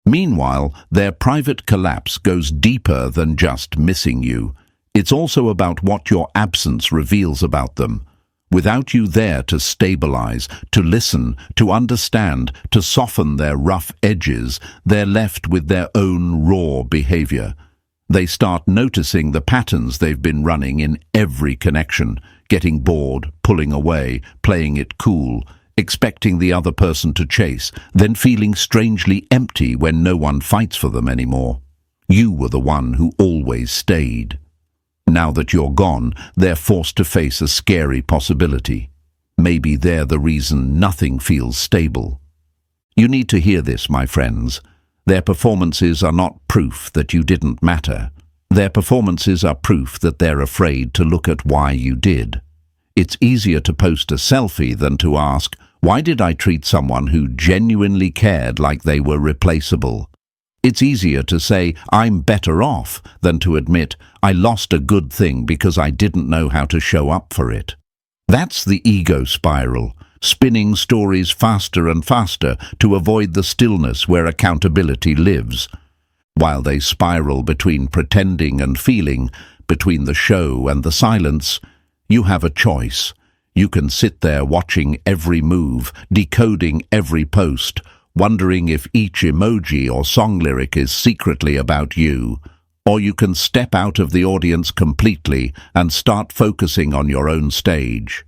Meanwhile, their private collapse goes deeper than just missing you. It's also about what your absence reveals about them. Without you there to stabilize, to listen, to understand, to soften their rough edges, they're left with their own raw behavior. They start noticing the patterns they've been running in every connection, getting bored, pulling away, playing it cool, expecting the other person to chase, then feeling strangely empty when no one fights for them anymore. You were the one who always stayed. Now that you're gone, they're forced to face a scary possibility. Maybe they're the reason nothing feels stable. You need to hear this, my friends. Their performances are not proof that you didn't matter. Their performances are proof that they're afraid to look at why you did. It's easier to post a selfie than to ask, why did I treat someone who genuinely cared like they were replaceable? It's easier to say, I'm better off, than to admit, I lost a good thing because I didn't know how to show up for it. That's the ego spiral, spinning stories faster and faster to avoid the stillness where accountability lives. While they spiral between pretending and feeling, between the show and the silence, you have a choice. You can sit there watching every move, decoding every post, wondering if each emoji or song lyric is secretly about you. Or you can step out of the audience completely and start focusing on your own stage.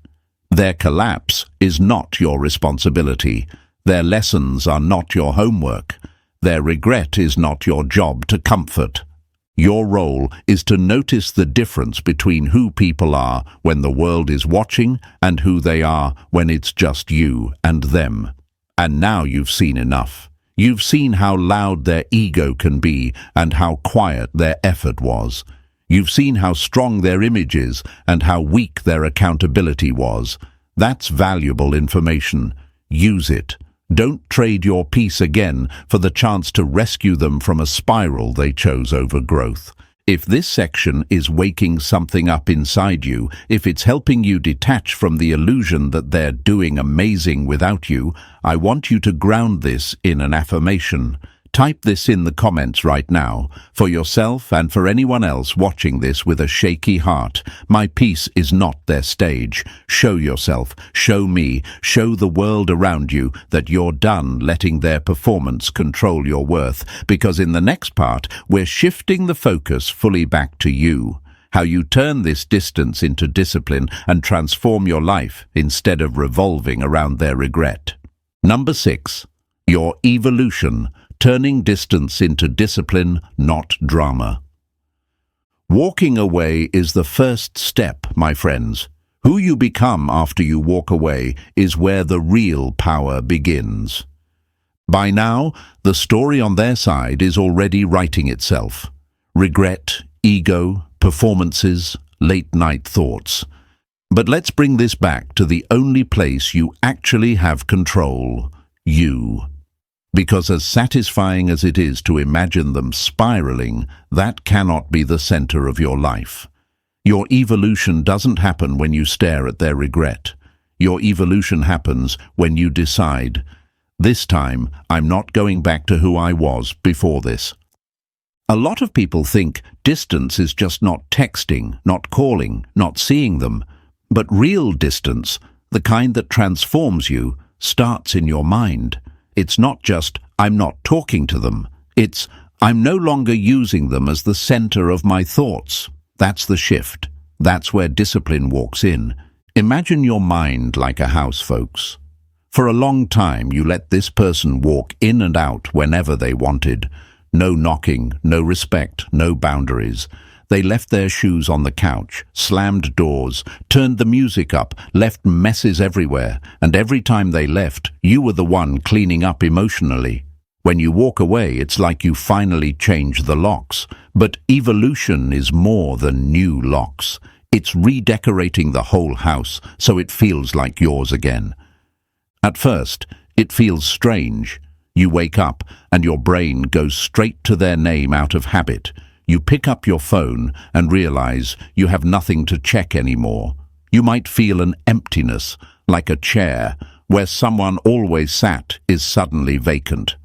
Their collapse is not your responsibility. Their lessons are not your homework. Their regret is not your job to comfort. Your role is to notice the difference between who people are when the world is watching and who they are when it's just you and them. And now you've seen enough. You've seen how loud their ego can be and how quiet their effort was. You've seen how strong their image is and how weak their accountability was. That's valuable information. Use it. Don't trade your peace again for the chance to rescue them from a spiral they chose over growth. If this section is waking something up inside you, if it's helping you detach from the illusion that they're doing amazing without you, I want you to ground this in an affirmation. Type this in the comments right now, for yourself and for anyone else watching this with a shaky heart. My peace is not their stage. Show yourself, show me, show the world around you that you're done letting their performance control your worth, because in the next part, we're shifting the focus fully back to you. How you turn this distance into discipline and transform your life instead of revolving around their regret. Number 6. Your evolution. Turning distance into discipline, not drama. Walking away is the first step, my friends. Who you become after you walk away is where the real power begins. By now, the story on their side is already writing itself. Regret, ego, performances, late-night thoughts. But let's bring this back to the only place you actually have control, you. Because as satisfying as it is to imagine them spiraling, that cannot be the center of your life. Your evolution doesn't happen when you stare at their regret. Your evolution happens when you decide, this time I'm not going back to who I was before this. A lot of people think distance is just not texting, not calling, not seeing them. But real distance, the kind that transforms you, starts in your mind. It's not just, I'm not talking to them. It's, I'm no longer using them as the center of my thoughts. That's the shift. That's where discipline walks in. Imagine your mind like a house, folks. For a long time, you let this person walk in and out whenever they wanted. No knocking, no respect, no boundaries. They left their shoes on the couch, slammed doors, turned the music up, left messes everywhere, and every time they left, you were the one cleaning up emotionally. When you walk away, it's like you finally change the locks. But evolution is more than new locks. It's redecorating the whole house so it feels like yours again. At first, it feels strange. You wake up and your brain goes straight to their name out of habit. You pick up your phone and realize you have nothing to check anymore. You might feel an emptiness, like a chair where someone always sat is suddenly vacant.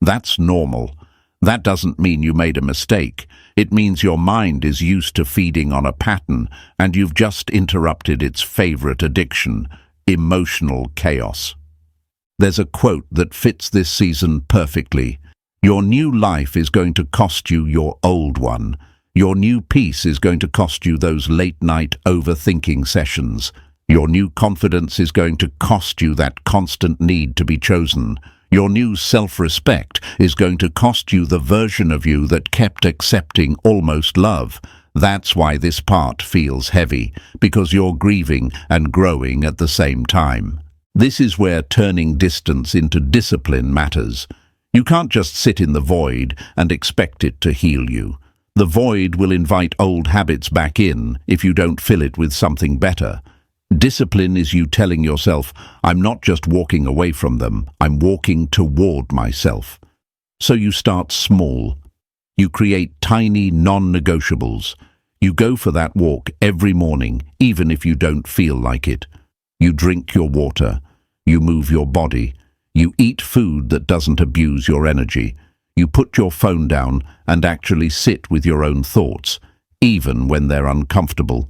That's normal. That doesn't mean you made a mistake. It means your mind is used to feeding on a pattern and you've just interrupted its favorite addiction, emotional chaos. There's a quote that fits this season perfectly. Your new life is going to cost you your old one. Your new peace is going to cost you those late-night overthinking sessions. Your new confidence is going to cost you that constant need to be chosen. Your new self-respect is going to cost you the version of you that kept accepting almost love. That's why this part feels heavy, because you're grieving and growing at the same time. This is where turning distance into discipline matters. You can't just sit in the void and expect it to heal you. The void will invite old habits back in if you don't fill it with something better. Discipline is you telling yourself, I'm not just walking away from them, I'm walking toward myself. So you start small. You create tiny non-negotiables. You go for that walk every morning, even if you don't feel like it. You drink your water. You move your body. You eat food that doesn't abuse your energy. You put your phone down and actually sit with your own thoughts, even when they're uncomfortable.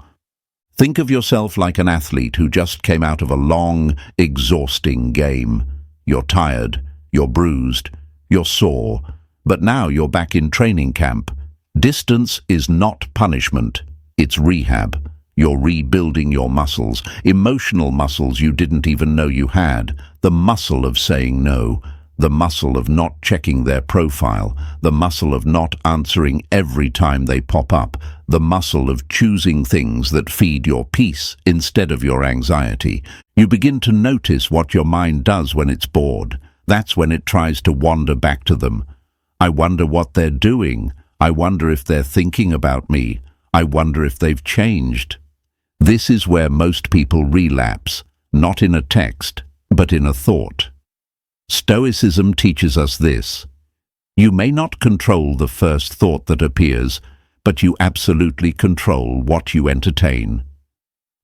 Think of yourself like an athlete who just came out of a long, exhausting game. You're tired, you're bruised, you're sore, but now you're back in training camp. Distance is not punishment, it's rehab. You're rebuilding your muscles, emotional muscles you didn't even know you had, the muscle of saying no, the muscle of not checking their profile, the muscle of not answering every time they pop up, the muscle of choosing things that feed your peace instead of your anxiety. You begin to notice what your mind does when it's bored. That's when it tries to wander back to them. I wonder what they're doing. I wonder if they're thinking about me. I wonder if they've changed. This is where most people relapse, not in a text, but in a thought. Stoicism teaches us this. You may not control the first thought that appears, but you absolutely control what you entertain.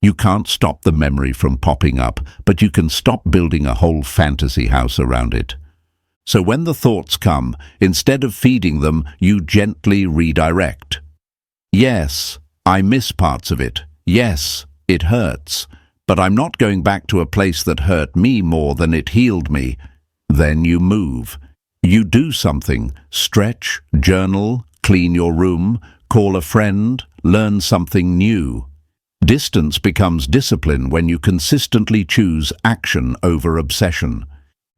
You can't stop the memory from popping up, but you can stop building a whole fantasy house around it. So when the thoughts come, instead of feeding them, you gently redirect. Yes, I miss parts of it. Yes, it hurts, but I'm not going back to a place that hurt me more than it healed me. Then you move. You do something, stretch, journal, clean your room, call a friend, learn something new. Distance becomes discipline when you consistently choose action over obsession.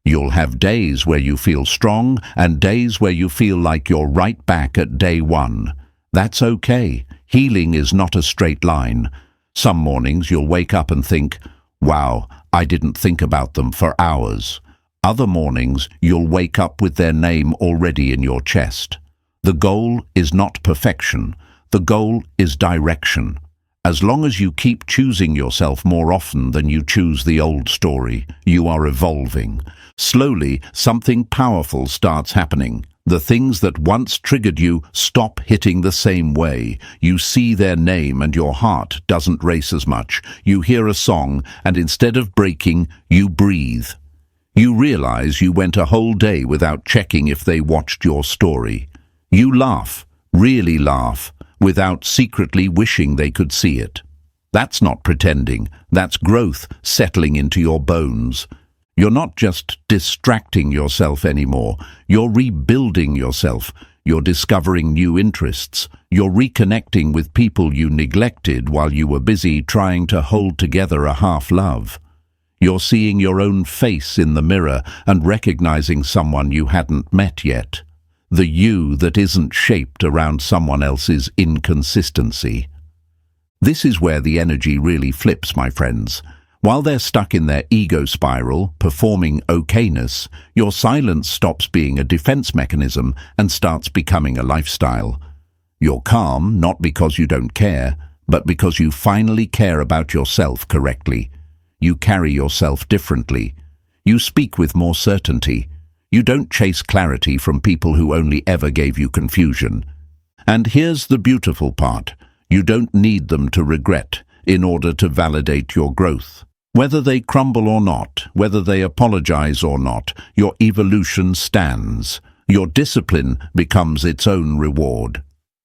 You'll have days where you feel strong and days where you feel like you're right back at day one. That's okay. Healing is not a straight line. Some mornings you'll wake up and think, wow, I didn't think about them for hours. Other mornings you'll wake up with their name already in your chest. The goal is not perfection. The goal is direction. As long as you keep choosing yourself more often than you choose the old story, you are evolving. Slowly, something powerful starts happening. The things that once triggered you stop hitting the same way. You see their name and your heart doesn't race as much. You hear a song and instead of breaking, you breathe. You realize you went a whole day without checking if they watched your story. You laugh, really laugh, without secretly wishing they could see it. That's not pretending. That's growth settling into your bones. You're not just distracting yourself anymore. You're rebuilding yourself. You're discovering new interests. You're reconnecting with people you neglected while you were busy trying to hold together a half-love. You're seeing your own face in the mirror and recognizing someone you hadn't met yet. The you that isn't shaped around someone else's inconsistency. This is where the energy really flips, my friends. While they're stuck in their ego spiral, performing okayness, your silence stops being a defense mechanism and starts becoming a lifestyle. You're calm not because you don't care, but because you finally care about yourself correctly. You carry yourself differently. You speak with more certainty. You don't chase clarity from people who only ever gave you confusion. And here's the beautiful part. You don't need them to regret in order to validate your growth. Whether they crumble or not, whether they apologize or not, your evolution stands. Your discipline becomes its own reward.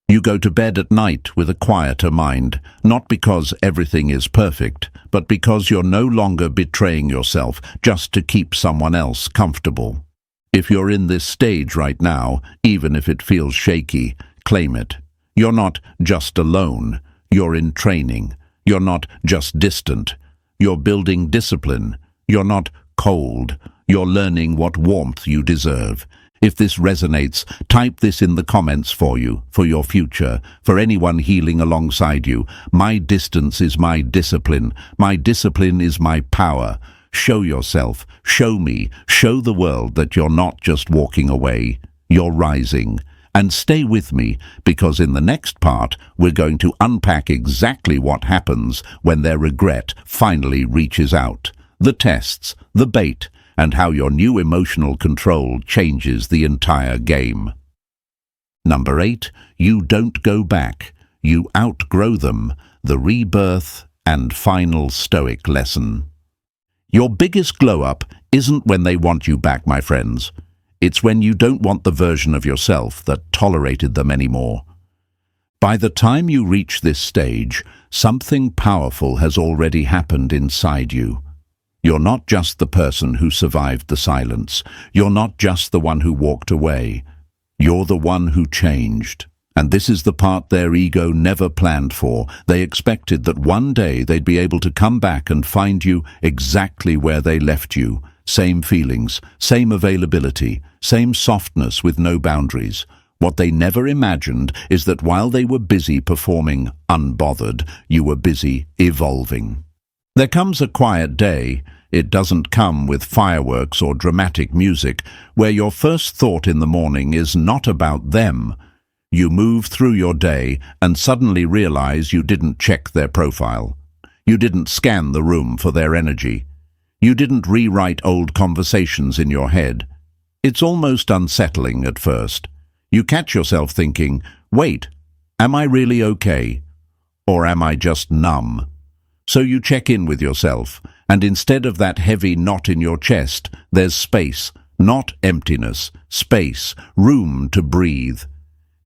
You go to bed at night with a quieter mind, not because everything is perfect, but because you're no longer betraying yourself just to keep someone else comfortable. If you're in this stage right now, even if it feels shaky, claim it. You're not just alone. You're in training. You're not just distant. You're building discipline. You're not cold. You're learning what warmth you deserve. If this resonates, type this in the comments for you, for your future, for anyone healing alongside you. My distance is my discipline. My discipline is my power. Show yourself. Show me. Show the world that you're not just walking away. You're rising. And stay with me, because in the next part, we're going to unpack exactly what happens when their regret finally reaches out. The tests, the bait, and how your new emotional control changes the entire game. Number 8, you don't go back. You outgrow them. The rebirth and final Stoic lesson. Your biggest glow-up isn't when they want you back, my friends. It's when you don't want the version of yourself that tolerated them anymore. By the time you reach this stage, something powerful has already happened inside you. You're not just the person who survived the silence. You're not just the one who walked away. You're the one who changed. And this is the part their ego never planned for. They expected that one day they'd be able to come back and find you exactly where they left you. Same feelings, same availability, same softness with no boundaries. What they never imagined is that while they were busy performing unbothered, you were busy evolving. There comes a quiet day. It doesn't come with fireworks or dramatic music, where your first thought in the morning is not about them. You move through your day and suddenly realize you didn't check their profile. You didn't scan the room for their energy. You didn't rewrite old conversations in your head. It's almost unsettling at first. You catch yourself thinking, wait, am I really okay? Or am I just numb? So you check in with yourself, and instead of that heavy knot in your chest, there's space, not emptiness, space, room to breathe.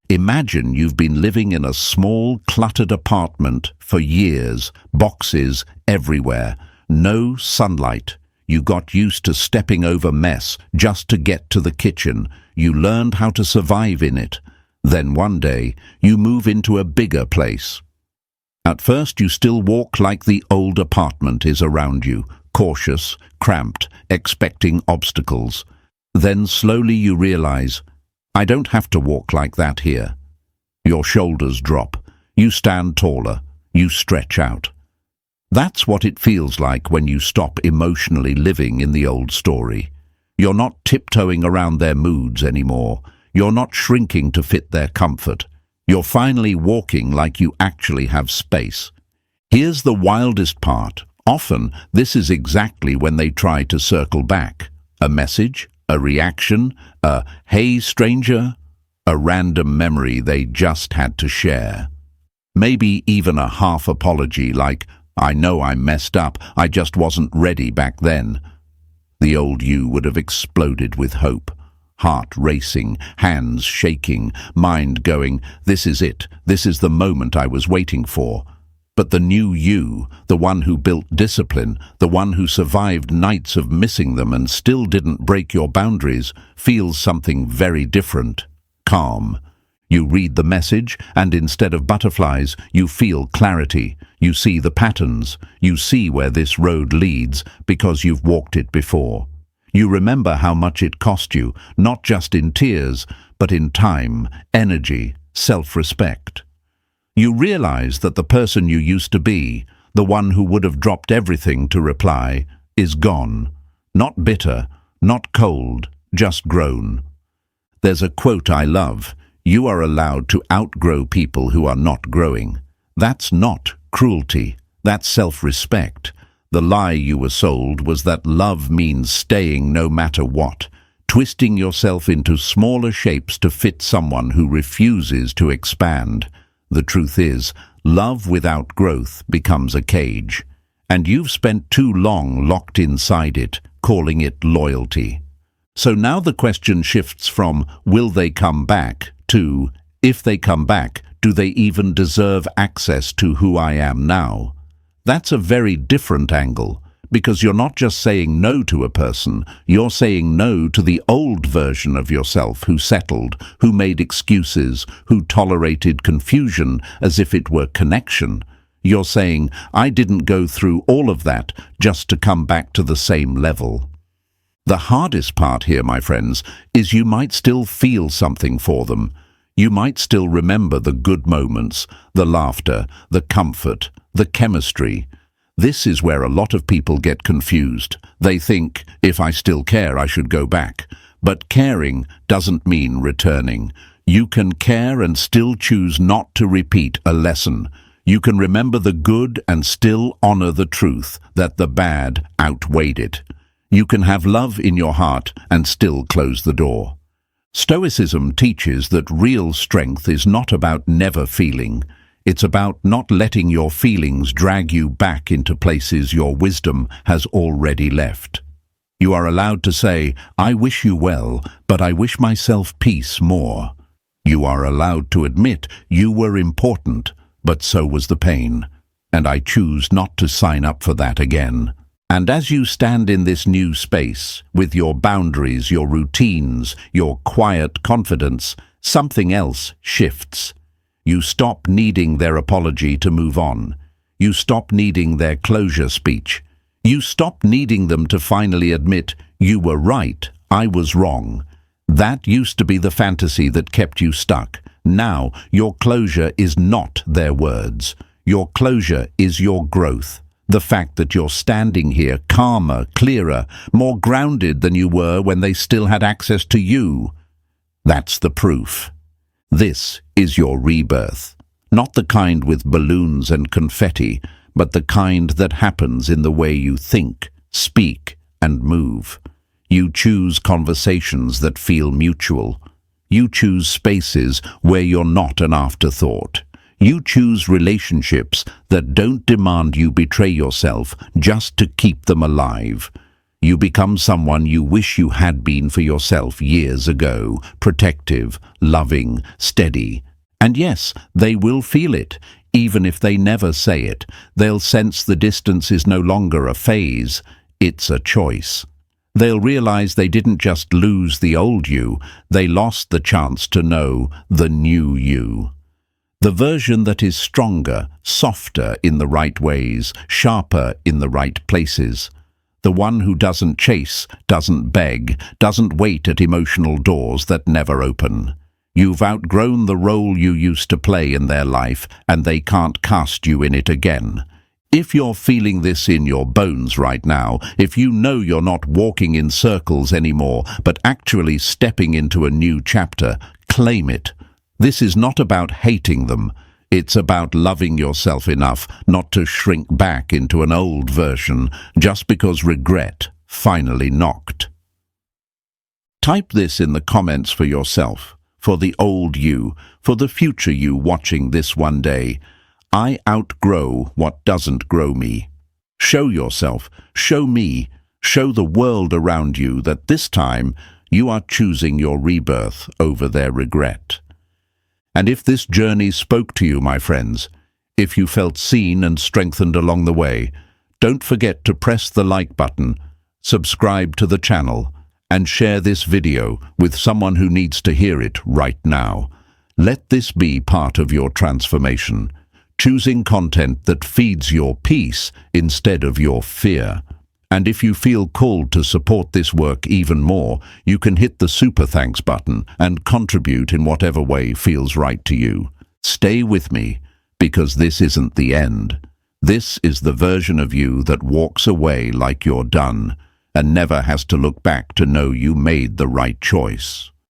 Imagine you've been living in a small, cluttered apartment for years, boxes everywhere, no sunlight. You got used to stepping over mess just to get to the kitchen. You learned how to survive in it. Then one day, you move into a bigger place. At first, you still walk like the old apartment is around you, cautious, cramped, expecting obstacles. Then slowly you realize, I don't have to walk like that here. Your shoulders drop. You stand taller. You stretch out. That's what it feels like when you stop emotionally living in the old story. You're not tiptoeing around their moods anymore. You're not shrinking to fit their comfort. You're finally walking like you actually have space. Here's the wildest part. Often, this is exactly when they try to circle back. A message, a reaction, a "Hey, stranger," a random memory they just had to share. Maybe even a half apology like, I know I messed up, I just wasn't ready back then. The old you would have exploded with hope. Heart racing, hands shaking, mind going, this is it, this is the moment I was waiting for. But the new you, the one who built discipline, the one who survived nights of missing them and still didn't break your boundaries, feels something very different. Calm. You read the message, and instead of butterflies, you feel clarity. You see the patterns. You see where this road leads because you've walked it before. You remember how much it cost you, not just in tears, but in time, energy, self-respect. You realize that the person you used to be, the one who would have dropped everything to reply, is gone. Not bitter, not cold, just grown. There's a quote I love: "You are allowed to outgrow people who are not growing." That's not cruelty, that's self-respect. The lie you were sold was that love means staying no matter what, twisting yourself into smaller shapes to fit someone who refuses to expand. The truth is, love without growth becomes a cage, and you've spent too long locked inside it, calling it loyalty. So now the question shifts from will they come back to, if they come back, do they even deserve access to who I am now? That's a very different angle, because you're not just saying no to a person, you're saying no to the old version of yourself who settled, who made excuses, who tolerated confusion as if it were connection. You're saying, I didn't go through all of that just to come back to the same level. The hardest part here, my friends, is you might still feel something for them. You might still remember the good moments, the laughter, the comfort, the chemistry. This is where a lot of people get confused. They think, if I still care, I should go back. But caring doesn't mean returning. You can care and still choose not to repeat a lesson. You can remember the good and still honor the truth that the bad outweighed it. You can have love in your heart and still close the door. Stoicism teaches that real strength is not about never feeling. It's about not letting your feelings drag you back into places your wisdom has already left. You are allowed to say, I wish you well, but I wish myself peace more. You are allowed to admit you were important, but so was the pain, and I choose not to sign up for that again. And as you stand in this new space, with your boundaries, your routines, your quiet confidence, something else shifts. You stop needing their apology to move on. You stop needing their closure speech. You stop needing them to finally admit, you were right, I was wrong. That used to be the fantasy that kept you stuck. Now, your closure is not their words. Your closure is your growth. The fact that you're standing here calmer, clearer, more grounded than you were when they still had access to you. That's the proof. This is your rebirth. Not the kind with balloons and confetti, but the kind that happens in the way you think, speak, and move. You choose conversations that feel mutual. You choose spaces where you're not an afterthought. You choose relationships that don't demand you betray yourself just to keep them alive. You become someone you wish you had been for yourself years ago, protective, loving, steady. And yes, they will feel it, even if they never say it. They'll sense the distance is no longer a phase, it's a choice. They'll realize they didn't just lose the old you, they lost the chance to know the new you. The version that is stronger, softer in the right ways, sharper in the right places. The one who doesn't chase, doesn't beg, doesn't wait at emotional doors that never open. You've outgrown the role you used to play in their life, and they can't cast you in it again. If you're feeling this in your bones right now, if you know you're not walking in circles anymore, but actually stepping into a new chapter, claim it. This is not about hating them. It's about loving yourself enough not to shrink back into an old version just because regret finally knocked. Type this in the comments for yourself, for the old you, for the future you watching this one day. I outgrow what doesn't grow me. Show yourself, show me, show the world around you that this time you are choosing your rebirth over their regret. And if this journey spoke to you, my friends, If you felt seen and strengthened along the way, don't forget to press the like button, subscribe to the channel, and share this video with someone who needs to hear it right now. Let this be part of your transformation, choosing content that feeds your peace instead of your fear. And if you feel called to support this work even more, you can hit the super thanks button and contribute in whatever way feels right to you. Stay with me, because this isn't the end. This is the version of you that walks away like you're done and never has to look back to know you made the right choice.